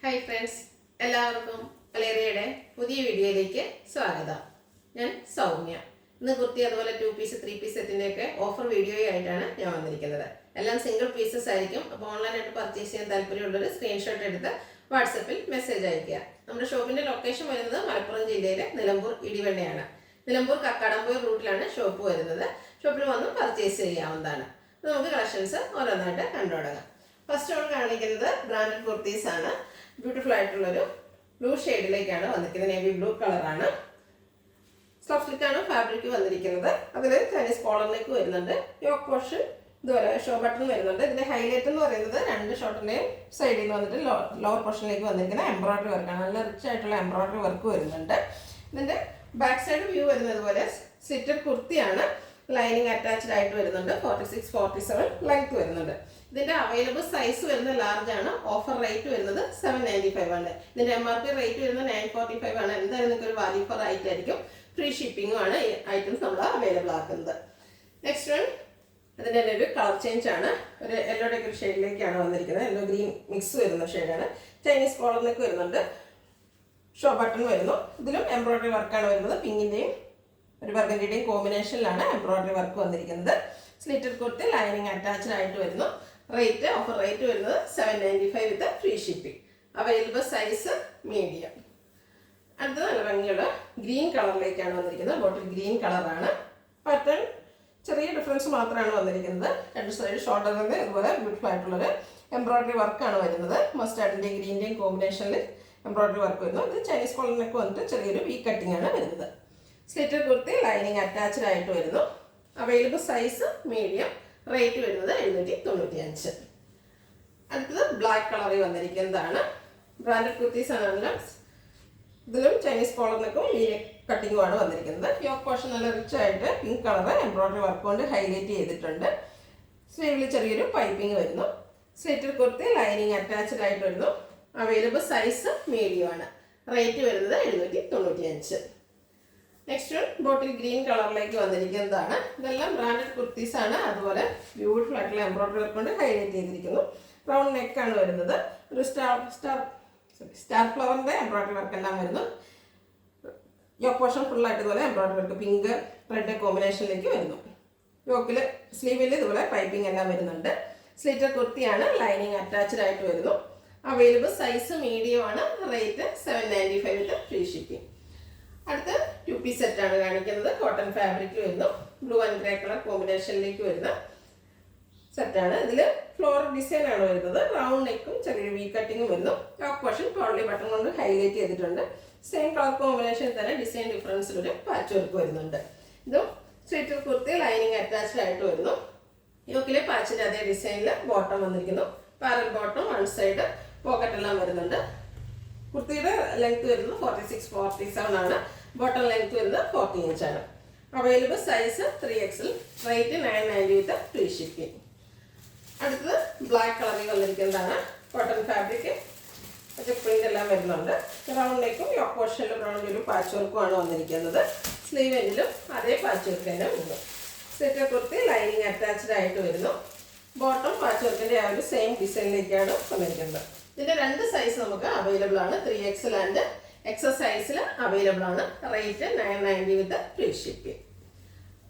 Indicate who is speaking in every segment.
Speaker 1: Hi friends, എല്ലാവർക്കും അലേറിയയുടെ പുതിയ വീഡിയോയിലേക്ക് സ്വാഗതം. ഞാൻ സൗമ്യ. ഇന്ന് കുർത്തി അതുപോലെ 2 പീസ് 3 പീസ് സെറ്റിൻ്റെയൊക്കെ ഓഫർ വീഡിയോ ആയിട്ടാണ് ഞാൻ വന്നിരിക്കുന്നത്. എല്ലാം സിംഗിൾ പീസസ് ആയിരിക്കും. അപ്പോൾ ഓൺലൈനായിട്ട് പർച്ചേസ് ചെയ്യാൻ താല്പര്യമുള്ളൊരു സ്ക്രീൻഷോട്ട് എടുത്ത് വാട്സപ്പിൽ മെസ്സേജ് അയയ്ക്കുക. നമ്മുടെ ഷോപ്പിൻ്റെ ലൊക്കേഷൻ വരുന്നത് മലപ്പുറം ജില്ലയിലെ നിലമ്പൂർ ഇടിവണ്ണയാണ്. നിലമ്പൂർ കക്കാടംപൊയിൽ റൂട്ടിലാണ് ഷോപ്പ് വരുന്നത്. ഷോപ്പിൽ വന്ന് പർച്ചേസ് ചെയ്യാവുന്നതാണ്. നമുക്ക് കളക്ഷൻസ് ഓരോന്നായിട്ട് കണ്ടു തുടങ്ങാം. ഫസ്റ്റ് നമ്മൾ കാണിക്കുന്നത് ബ്രാൻഡഡ് കുർത്തീസ് ആണ്. ബ്യൂട്ടിഫുൾ ആയിട്ടുള്ളൊരു ബ്ലൂ ഷെയ്ഡിലേക്കാണ് വന്നിരിക്കുന്നത്. നേവി ബ്ലൂ കളറാണ്. സോഫ്റ്റ് സിൽക്കാണ് ഫാബ്രിക് വന്നിരിക്കുന്നത്. അതിൽ ചൈനീസ് കോളറിലേക്ക് വരുന്നുണ്ട്. യോക്ക് പോർഷൻ ഇതുപോലെ ഷോ ബട്ടൺ വരുന്നുണ്ട്. ഇതിന്റെ ഹൈലൈറ്റ് എന്ന് പറയുന്നത് രണ്ട് ഷോട്ടിന്റെയും സൈഡിൽ നിന്ന് വന്നിട്ട് ലോവർ പോർഷനിലേക്ക് വന്നിരിക്കുന്ന എംബ്രോയിഡറി വർക്കാണ്. നല്ല റിച്ച് ആയിട്ടുള്ള എംബ്രോയിഡറി വർക്ക് വരുന്നുണ്ട്. ഇതിന്റെ ബാക്ക് സൈഡ് വ്യൂ വരുന്നത് പോലെ സ്ലിറ്റഡ് കുർത്തിയാണ്. ലൈനിങ് അറ്റാച്ച്ഡ് ആയിട്ട് വരുന്നുണ്ട്. 46-47 ലെങ്ത് വരുന്നുണ്ട്. ഇതിന്റെ അവൈലബിൾ സൈസ് വരുന്നത് ലാർജ് ആണ്. ഓഫർ റേറ്റ് വരുന്നത് 795 ആണ്. ഇതിന്റെ MRP റേറ്റ് വരുന്നത് 945 ആണ്. എന്തായാലും നിങ്ങൾക്ക് ഒരു വാല്യൂ ഫോർ റേറ്റ് ആയിരിക്കും. ഫ്രീ ഷിപ്പിംഗും ആണ് ഈ ഐറ്റംസ് നമ്മൾ അവൈലബിൾ ആക്കുന്നത്. നെക്സ്റ്റ് വൺ, അതിൻ്റെ ഒരു കളർ ചേഞ്ച് ആണ്. ഒരു യെല്ലോ ഡെക്കർ ഷെയ്ഡിലേക്കാണ് വന്നിരിക്കുന്നത്. യെല്ലോ ഗ്രീൻ മിക്സ് വരുന്ന ഷെയ്ഡാണ്. ചൈനീസ് കോളറിലേക്ക് വരുന്നുണ്ട്. ഷോ ബട്ടൺ വരുന്നു. ഇതിലും എംബ്രോയിഡറി വർക്കാണ് വരുന്നത്. പിങ്കിന്റെയും ഒരു ബർഗണ്ടിയുടെയും കോമ്പിനേഷനിലാണ് എംബ്രോയിഡറി വർക്ക് വന്നിരിക്കുന്നത്. സ്ലിറ്റഡ് കുർത്തി ലൈനിങ് അറ്റാച്ച്ഡ് ആയിട്ട് വരുന്നു. റേറ്റ് ഓഫർ റേറ്റ് വരുന്നത് 795 വിത്ത് free shipping. Available size medium. അടുത്തത് നല്ല ഭംഗിയുള്ള ഗ്രീൻ കളറിലേക്കാണ് വന്നിരിക്കുന്നത്. ബോട്ടിൽ ഗ്രീൻ കളറാണ്. പാറ്റേൺ ചെറിയ ഡിഫറൻസ് മാത്രമാണ് വന്നിരിക്കുന്നത്. രണ്ട് സൈഡ് ഷോൾഡറിൽ ഇതുപോലെ ബ്യൂട്ടിഫുൾ ആയിട്ടുള്ളൊരു എംബ്രോയിഡറി വർക്കാണ് വരുന്നത്. മസ്റ്റാർഡിൻ്റെയും ഗ്രീൻ്റെയും കോമ്പിനേഷനിൽ എംബ്രോയിഡറി വർക്ക് വരുന്നു. ഇത് ചൈനീസ് കോളറിനൊക്കെ വന്നിട്ട് ചെറിയൊരു വി കട്ടിംഗ് ആണ് വരുന്നത്. സ്ലിറ്റഡ് കുർത്തി ലൈനിങ് അറ്റാച്ച്ഡ് ആയിട്ട് വരുന്നു. Available size medium. റേറ്റ് വരുന്നത് 795. അടുത്തത് ബ്ലാക്ക് കളറിൽ വന്നിരിക്കുന്നതാണ്. ബ്രാൻഡഡ് കുർത്തീസ് ആണെങ്കിലും ഇതിലും ചൈനീസ് കോളറിനൊക്കെ വി കട്ടിങ്ങുമാണ് വന്നിരിക്കുന്നത്. യോക്ക് പോർഷൻ നല്ല റിച്ച് ആയിട്ട് പിങ്ക് കളർ എംബ്രോയിഡറി വർക്ക് കൊണ്ട് ഹൈലൈറ്റ് ചെയ്തിട്ടുണ്ട്. സ്ലീവിൽ ചെറിയൊരു പൈപ്പിംഗ് വരുന്നു. സ്ലിറ്റഡ് കുർത്തി ലൈനിങ് അറ്റാച്ച്ഡ് ആയിട്ട് വരുന്നു. അവൈലബിൾ സൈസ് മീഡിയം ആണ്. റേറ്റ് വരുന്നത് 795. നെക്സ്റ്റ് ബോട്ടിൽ ഗ്രീൻ കളറിലേക്ക് വന്നിരിക്കുന്നതാണ്. ഇതെല്ലാം ബ്രാൻഡഡ് കുർത്തീസ് ആണ്. അതുപോലെ ബ്യൂട്ടിഫുൾ ആയിട്ടുള്ള എംബ്രോയിഡറി വർക്ക് കൊണ്ട് ഹൈലൈറ്റ് ചെയ്തിരിക്കുന്നു. റൗണ്ട് നെക്കാണ് വരുന്നത്. ഒരു സ്റ്റാർ ഫ്ലവറിന്റെ എംബ്രോയിഡറി വർക്ക് എല്ലാം വരുന്നു. യോക്ക് പോർഷൻ ഫുള്ളായിട്ട് ഇതുപോലെ എംബ്രോയിഡറി വർക്ക് പിങ്ക് റെഡ് കോമ്പിനേഷനിലേക്ക് വരുന്നു. യോക്കിൽ സ്ലീവിൽ ഇതുപോലെ പൈപ്പിംഗ് എല്ലാം വരുന്നുണ്ട്. സ്ലിറ്റഡ് കുർത്തിയാണ്. ലൈനിങ് അറ്റാച്ച്ഡ് ആയിട്ട് വരുന്നു. അവൈലബിൾ സൈസ് മീഡിയം ആണ്. റേറ്റ് 795 വിത്ത് ഫ്രീ ഷിപ്പിംഗ്. അടുത്ത 2 പീസ് സെറ്റാണ് കാണിക്കുന്നത്. കോട്ടൺ ഫാബ്രിക് വരുന്നു. ബ്ലൂ ആൻഡ് ഗ്രേ കളർ കോമ്പിനേഷനിലേക്ക് വരുന്ന സെറ്റാണ്. ഇതിൽ ഫ്ലോറൽ ഡിസൈൻ ആണ് വരുന്നത്. റൗണ്ട് നെക്കും ചെറിയൊരു വി കട്ടിങ്ങും വരുന്നു. യോക്ക് പോർഷൻ കോളി ബട്ടൺ കൊണ്ട് ഹൈലൈറ്റ് ചെയ്തിട്ടുണ്ട്. സെയിം കളർ കോമ്പിനേഷൻ തന്നെ ഡിസൈൻ ഡിഫറൻസിലൊരു പാച്ച് വർക്ക് വരുന്നുണ്ട്. ഇതും സ്ലിറ്റഡ് കുർത്തി ലൈനിങ് അറ്റാച്ച്ഡ് ആയിട്ട് വരുന്നു. യോക്കിലെ പാച്ചിൻ്റെ അതേ ഡിസൈനിൽ ബോട്ടം വന്നിരിക്കുന്നു. Parallel bottom, one side pocket എല്ലാം വരുന്നുണ്ട്. കുർത്തിയുടെ ലെങ്ത് വരുന്നത് 46-47 ആണ്. ബോട്ടം ലെങ്ത് വരുന്നത് 40 ഇഞ്ച് ആണ്. Available size 3XL. റേറ്റ് 990 വിത്ത് ഫ്രീ ഷിപ്പിംഗ്. അടുത്തത് ബ്ലാക്ക് കളറിൽ വന്നിരിക്കുന്നതാണ്. കോട്ടൺ ഫാബ്രിക് പ്രിന്റ് എല്ലാം വരുന്നുണ്ട്. റൗണ്ട് നെക്കും യോക്ക് പോർഷനിലും റൗണ്ടിലും പാച്ച് വർക്കും ആണ് വന്നിരിക്കുന്നത്. സ്ലീവ് എൻഡിലും അതേ പാച്ച് വർക്ക് തന്നെ വരുന്നു. സ്ലിറ്റഡ് കുർത്തി ലൈനിങ് അറ്റാച്ച്ഡ് ആയിട്ട് വരുന്നു. ബോട്ടം പാച്ച് വർക്കിന്റെ ആ ഒരു സെയിം ഡിസൈനിലേക്കാണ് വന്നിരിക്കുന്നത്. ഇതിന്റെ രണ്ട് സൈസ് നമുക്ക് അവൈലബിൾ ആണ്. 3XL ആൻഡ് XS സൈസിൽ അവൈലബിൾ ആണ്. റേറ്റ് 990 വിത്ത് ഫ്രീ ഷിപ്പിംഗ്.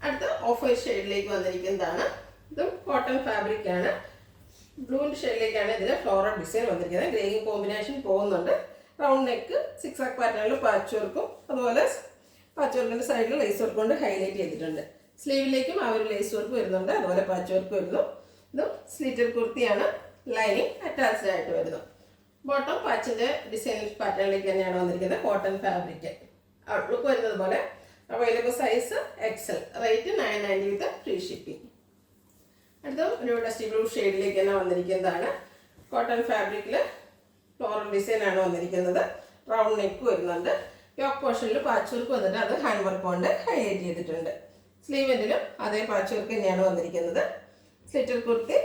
Speaker 1: അടുത്ത ഓഫ് വൈറ്റ് ഷെയ്ഡിലേക്ക് വന്നിരിക്കുന്നതാണ്. ഇതും കോട്ടൺ ഫാബ്രിക് ആണ്. ബ്ലൂവിൻ്റെ ഷെയ്ഡിലേക്കാണ് ഇതിൽ ഫ്ലോറൽ ഡിസൈൻ വന്നിരിക്കുന്നത്. ഗ്രേയിങ് കോമ്പിനേഷൻ പോകുന്നുണ്ട്. റൗണ്ട് നെക്ക് സിക്സാക് പാറ്റേണിൽ പാച്ച് വർക്കും അതുപോലെ പാച്ച് വർക്കിൻ്റെ സൈഡിൽ ലേസ് വർക്ക് കൊണ്ട് ഹൈലൈറ്റ് ചെയ്തിട്ടുണ്ട്. സ്ലീവിലേക്കും ആ ഒരു ലേസ് വർക്ക് വരുന്നുണ്ട്. അതുപോലെ പാച്ച് വർക്ക് വരുന്നു. ഇതും സ്ലിറ്റഡ് കുർത്തിയാണ്. ലൈനിങ് അറ്റാച്ച്ഡ് ആയിട്ട് വരുന്നു. ബോട്ടം പാച്ചിൻ്റെ ഡിസൈൻ പാറ്റേണിലേക്ക് തന്നെയാണ് വന്നിരിക്കുന്നത്. കോട്ടൺ ഫാബ്രിക് ഔട്ട്ലുക്ക് വരുന്നത് പോലെ. Available size XL. റേറ്റ് 990 വിത്ത് ഫ്രീ ഷിപ്പിംഗ്. അടുത്ത ഒരു ഡസ്റ്റി ബ്ലൂ ഷെയ്ഡിലേക്ക് തന്നെ വന്നിരിക്കുന്നതാണ്. കോട്ടൺ ഫാബ്രിക്കിൽ ഫ്ലോറൽ ഡിസൈൻ ആണ് വന്നിരിക്കുന്നത്. റൗണ്ട് നെക്ക് വരുന്നുണ്ട്. യോക്ക് പോർഷനിൽ പാച്ച് വർക്ക് വന്നിട്ട് അത് ഹാൻഡ് വർക്ക് കൊണ്ട് ഹൈലൈറ്റ് ചെയ്തിട്ടുണ്ട്. സ്ലീവെൻഡിലും അതേ പാച്ച് വർക്ക് തന്നെയാണ് വന്നിരിക്കുന്നത്. സ്ലിറ്റഡ് കുർത്തി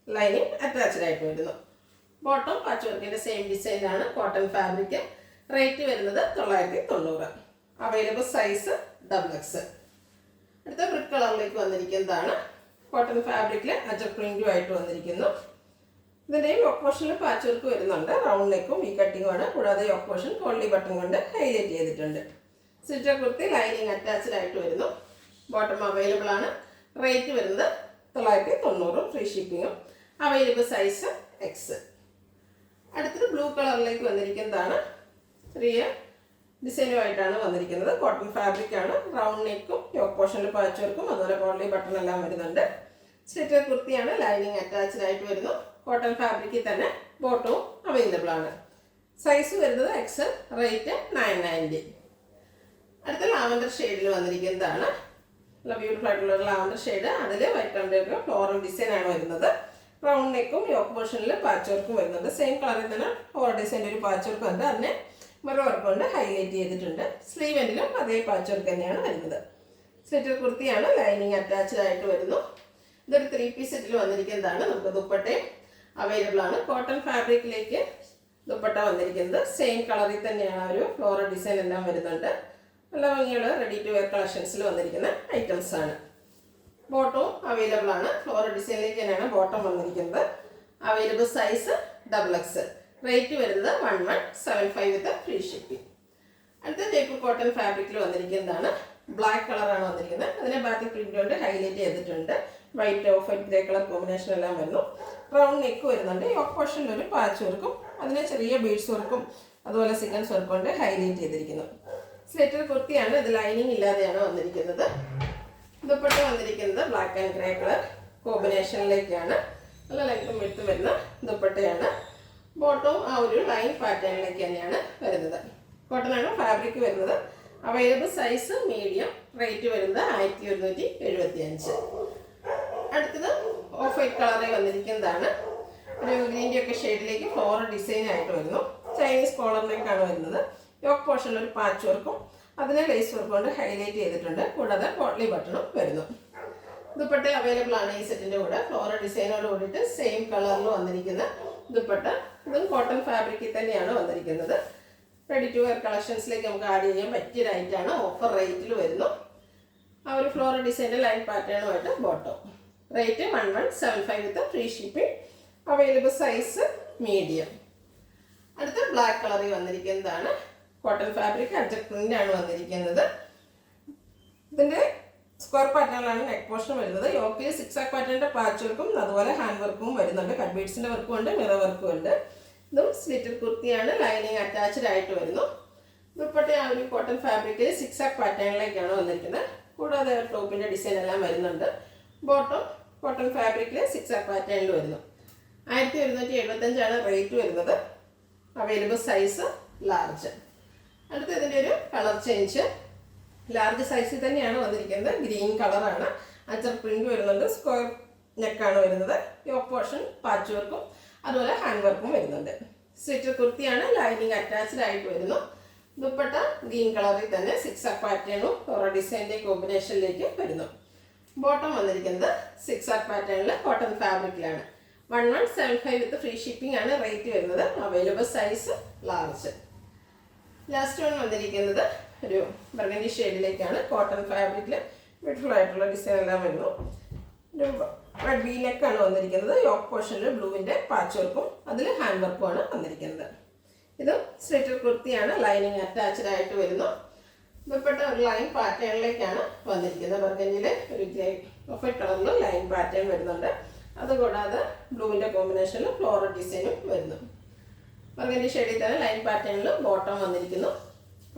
Speaker 1: ലൈനിങ് അറ്റാച്ച്ഡ് ആയിട്ട് വരുന്നു. ബോട്ടം പാച്ച് വർക്കിൻ്റെ സെയിം ഡിസൈനാണ്. Cotton fabric. റേറ്റ് വരുന്നത് 990. Available size XXL. അടുത്ത ബ്രിക്ക് കളറിലേക്ക് വന്നിരിക്കുന്നതാണ്. കോട്ടൺ ഫാബ്രിക്കിൽ അജർ പ്രിന്റും ആയിട്ട് വന്നിരിക്കുന്നു. ഇതിൻ്റെയും യോക്ക് പോർഷനിൽ പാച്ച് വർക്ക് വരുന്നുണ്ട്. റൗണ്ട് നെക്കും വി കട്ടിങ്ങും ആണ്. കൂടാതെ യോക്ക് പോർഷൻ പോളി ബട്ടൺ കൊണ്ട് ഹൈലൈറ്റ് ചെയ്തിട്ടുണ്ട്. സ്ലിറ്റർ കുർത്തി ലൈനിങ് അറ്റാച്ച്ഡ് ആയിട്ട് വരുന്നു. ബോട്ടം അവൈലബിൾ ആണ്. റേറ്റ് വരുന്നത് 990, ഫ്രീ ഷിപ്പിങ്ങും. Available size X. അടുത്തത് ബ്ലൂ കളറിലേക്ക് വന്നിരിക്കുന്നതാണ്. ചെറിയ ഡിസൈനുമായിട്ടാണ് വന്നിരിക്കുന്നത്. കോട്ടൺ ഫാബ്രിക് ആണ്. റൗണ്ട് നെക്കും യോക്ക് പോർഷനിൽ പാച്ച് വർക്കും അതുപോലെ പോളി ബട്ടൺ എല്ലാം വരുന്നുണ്ട്. സ്ലിറ്റർ കുർത്തിയാണ്. ലൈനിങ് അറ്റാച്ച്ഡ് ആയിട്ട് വരുന്നു. കോട്ടൺ ഫാബ്രിക്കിൽ തന്നെ ബോട്ടവും അവൈലബിൾ ആണ്. സൈസ് വരുന്നത് എക്സ്. റേറ്റ് 990. അടുത്ത ലാവൻഡർ ഷെയ്ഡിൽ വന്നിരിക്കുന്നതാണ്. നല്ല ബ്യൂട്ടിഫുൾ ആയിട്ടുള്ള ഒരു ലാവൻഡർ ഷെയ്ഡ്. അതിൽ വൈറ്റ് കളറിൻ്റെ ഫ്ലോറൽ ഡിസൈൻ ആണ് വരുന്നത്. റൗണ്ട് നെക്കും യോക്ക് പോർഷനിൽ പാച്ച് വർക്കും വരുന്നുണ്ട്. സെയിം കളറിൽ തന്നെ ഫ്ലോറൽ ഡിസൈൻ്റെ ഒരു പാച്ച് വർക്ക് ഉണ്ട്. അതിനെ മിറർ വർക്ക് കൊണ്ട് ഹൈലൈറ്റ് ചെയ്തിട്ടുണ്ട്. സ്ലീവ് എൻഡിലും അതേ പാച്ച് വർക്ക് തന്നെയാണ് വരുന്നത്. സ്ലിറ്റർ കുർത്തിയാണ്. ലൈനിങ് അറ്റാച്ച്ഡ് ആയിട്ട് വരുന്നു. ഇതൊരു 3 പീസ് സെറ്റിൽ വന്നിരിക്കുന്നതാണ്. നമുക്ക് ദുപ്പട്ടയും അവൈലബിൾ ആണ്. കോട്ടൺ ഫാബ്രിക്കിലേക്ക് ദുപ്പട്ട വന്നിരിക്കുന്നത്. സെയിം കളറിൽ തന്നെയാണ് ഒരു ഫ്ലോറൽ ഡിസൈൻ എല്ലാം വരുന്നുണ്ട്. നല്ല ഭംഗിയുള്ള റെഡി ടു വെയർ കളക്ഷൻസിൽ വന്നിരിക്കുന്ന ഐറ്റംസ് ആണ്. ബോട്ടവും അവൈലബിൾ ആണ്. ഫ്ലോറൽ ഡിസൈനിലേക്ക് തന്നെയാണ് ബോട്ടം വന്നിരിക്കുന്നത്. Available size XXL. റേറ്റ് വരുന്നത് 1175 വിത്ത് ഫ്രീ ഷിപ്പിംഗ്. അടുത്ത ജയ്പൂർ കോട്ടൺ ഫാബ്രിക്കിൽ വന്നിരിക്കുന്നതാണ്. ബ്ലാക്ക് കളറാണ് വന്നിരിക്കുന്നത്. അതിനെ ബാത്തിക് പ്രിന്റ് കൊണ്ട് ഹൈലൈറ്റ് ചെയ്തിട്ടുണ്ട്. White off white grey colour combination എല്ലാം വരുന്നു. റൗണ്ട് നെക്ക് വരുന്നുണ്ട്. യോക്ക് പോർഷനിൽ ഒരു പാച്ച് വർക്കും അതിനെ ചെറിയ ബീഡ്സ് വർക്കും അതുപോലെ സീക്വൻസ് വർക്ക് കൊണ്ട് ഹൈലൈറ്റ് ചെയ്തിരിക്കുന്നു. സ്ലിറ്റർ കുർത്തിയാണ്. ഇത് ലൈനിങ് ഇല്ലാതെയാണ് വന്നിരിക്കുന്നത്. ദുപ്പട്ട വന്നിരിക്കുന്നത് ബ്ലാക്ക് ആൻഡ് ഗ്രേ കളർ കോമ്പിനേഷനിലേക്കാണ്. നല്ല ലെങ്ത്തും വിഡ്ത്തും വരുന്ന ദുപ്പട്ടയാണ്. ബോട്ടവും ആ ഒരു ലൈൻ പാറ്റേണിലേക്ക് തന്നെയാണ് വരുന്നത്. കോട്ടൺ ആണ് ഫാബ്രിക് വരുന്നത്. Available size medium. റേറ്റ് വരുന്നത് 1175. അടുത്തത് ഓഫ് വൈറ്റ് കളറിൽ വന്നിരിക്കുന്നതാണ്. ഒരു ഗ്രീൻ്റെ ഒക്കെ ഷെയ്ഡിലേക്ക് ഫ്ലോറൽ ഡിസൈൻ ആയിട്ട് വരുന്നു. ചൈനീസ് കോളറിലേക്കാണ് വരുന്നത്. യോക്ക് പോർഷനിൽ ഒരു പാച്ച് വർക്കും അതിനെ ലേസ് വർക്ക് കൊണ്ട് ഹൈലൈറ്റ് ചെയ്തിട്ടുണ്ട്. കൂടാതെ പോട്ട്ലി ബട്ടണും വരുന്നു. ദുപ്പട്ട അവൈലബിൾ ആണ് ഈ സെറ്റിൻ്റെ കൂടെ. ഫ്ലോറൽ ഡിസൈനോട് കൂടിയിട്ട് സെയിം കളറിൽ വന്നിരിക്കുന്ന ദുപ്പട്ട. ഇതും കോട്ടൺ ഫാബ്രിക്കിൽ തന്നെയാണ് വന്നിരിക്കുന്നത്. റെഡി ടു വെയർ കളക്ഷൻസിലേക്ക് നമുക്ക് ആഡ് ചെയ്യാൻ പറ്റിയ ഐറ്റാണ്. ഓഫർ റേറ്റിൽ വരുന്നു. ആ ഒരു ഫ്ലോറൽ ഡിസൈൻ്റെ ലൈൻ പാറ്റേണുമായിട്ട് bottom. Rate 1175 with free shipping. Available size medium. അടുത്ത ബ്ലാക്ക് കളറിൽ വന്നിരിക്കുന്നതാണ്. കോട്ടൺ ഫാബ്രിക് അഡ്ജസ്റ്റ് പ്രിന്റ് ആണ് വന്നിരിക്കുന്നത്. ഇതിൻ്റെ സ്ക്വയർ പാറ്റേണിലാണ് നെക്ക് പോർഷൻ വരുന്നത്. യോക്കിൽ സിക്സാക് പാറ്റേണിൻ്റെ പാച്ച് വർക്കും അതുപോലെ ഹാൻഡ് വർക്കും വരുന്നുണ്ട്. കട്ട് ബീഡ്സിൻ്റെ വർക്കും ഉണ്ട്, മിറർ വർക്കും ഉണ്ട്. ഇതും സ്ലിറ്റർ കുർത്തിയാണ്. ലൈനിങ് അറ്റാച്ച്ഡ് ആയിട്ട് വരുന്നു. ദുപ്പട്ട ആ ഒരു കോട്ടൺ ഫാബ്രിക്കിൽ സിക്സാക് പാറ്റേണിലേക്കാണ് വന്നിരിക്കുന്നത്. കൂടാതെ ടോപ്പിൻ്റെ ഡിസൈൻ എല്ലാം വരുന്നുണ്ട്. ബോട്ടം കോട്ടൺ ഫാബ്രിക്കിൽ സിക്സാക് പാറ്റേണിൽ വരുന്നു. 1175 റേറ്റ് വരുന്നത്. Available size large. അടുത്ത ഇതിൻ്റെ ഒരു കളർ ചേഞ്ച്. ലാർജ് സൈസിൽ തന്നെയാണ് വന്നിരിക്കുന്നത്. ഗ്രീൻ കളറാണ്. അച്ചർ പ്രിന്റ് വരുന്നുണ്ട്. സ്ക്വയർ നെക്കാണ് വരുന്നത്. യോക്ക് പോർഷൻ പാച്ച് വർക്കും അതുപോലെ ഹാൻഡ് വർക്കും വരുന്നുണ്ട്. സ്ലിറ്റർ കുർത്തിയാണ്. ലൈനിങ് അറ്റാച്ച്ഡ് ആയിട്ട് വരുന്നു. ദുപ്പട്ട ഗ്രീൻ കളറിൽ തന്നെ സിക്സാക് പാറ്റേണും ഫ്ലോറൽ ഡിസൈൻ്റെ കോമ്പിനേഷനിലേക്ക് വരുന്നു. ബോട്ടം വന്നിരിക്കുന്നത് സിക്സാക് പാറ്റേണിൽ കോട്ടൺ ഫാബ്രിക്കിലാണ്. 1175 വിത്ത് ഫ്രീ ഷിപ്പിംഗ് ആണ് റേറ്റ് വരുന്നത്. Available size large. Last one വന്നിരിക്കുന്നത് ഒരു ബർഗൻഡി ഷെയ്ഡിലേക്കാണ്. കോട്ടൺ ഫാബ്രിക്കിൽ ബ്യൂട്ടിഫുൾ ആയിട്ടുള്ള ഡിസൈൻ എല്ലാം വരുന്നു. ഒരു റെഡ് വി നെക്കാണ് വന്നിരിക്കുന്നത്. യോക്ക് പോർഷനിൽ ബ്ലൂവിൻ്റെ പാച്ച് വർക്കും അതിൽ ഹാൻഡ് വർക്കുമാണ് വന്നിരിക്കുന്നത്. ഇത് സ്ലിറ്റർ കുർത്തിയാണ്. ലൈനിങ് അറ്റാച്ച്ഡ് ആയിട്ട് വരുന്നു. ദുപ്പട്ട ഒരു ലൈൻ പാറ്റേണിലേക്കാണ് വന്നിരിക്കുന്നത്. ബർഗൻഡിയിലെ ഒരു ഗ്രേ ഓഫ് വൈറ്റ് കളറിൽ ലൈൻ പാറ്റേൺ വരുന്നുണ്ട്. അതുകൂടാതെ ബ്ലൂവിൻ്റെ കോമ്പിനേഷനിൽ ഫ്ലോറൽ ഡിസൈനും വരുന്നു. ബർഗൻഡി ഷെയ്ഡിൽ തന്നെ ലൈൻ പാറ്റേണിൽ ബോട്ടം വന്നിരിക്കുന്നു.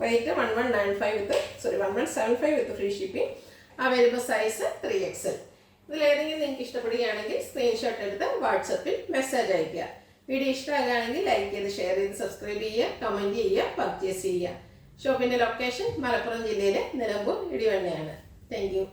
Speaker 1: Rate 1175 with free shipping. Available size 3XL. ഇതിലേതെങ്കിലും നിങ്ങൾക്ക് ഇഷ്ടപ്പെടുകയാണെങ്കിൽ സ്ക്രീൻഷോട്ട് എടുത്ത് വാട്സപ്പിൽ മെസ്സേജ് അയയ്ക്കുക. വീഡിയോ ഇഷ്ടമാകുകയാണെങ്കിൽ ലൈക്ക് ചെയ്ത് ഷെയർ ചെയ്ത് സബ്സ്ക്രൈബ് ചെയ്യുക, കമൻറ്റ് ചെയ്യുക, പർച്ചേസ് ചെയ്യുക. ഷോപ്പിൻ്റെ ലൊക്കേഷൻ മലപ്പുറം ജില്ലയിലെ നിലമ്പൂർ ഇടിവണ്ണയാണ്. Thank you.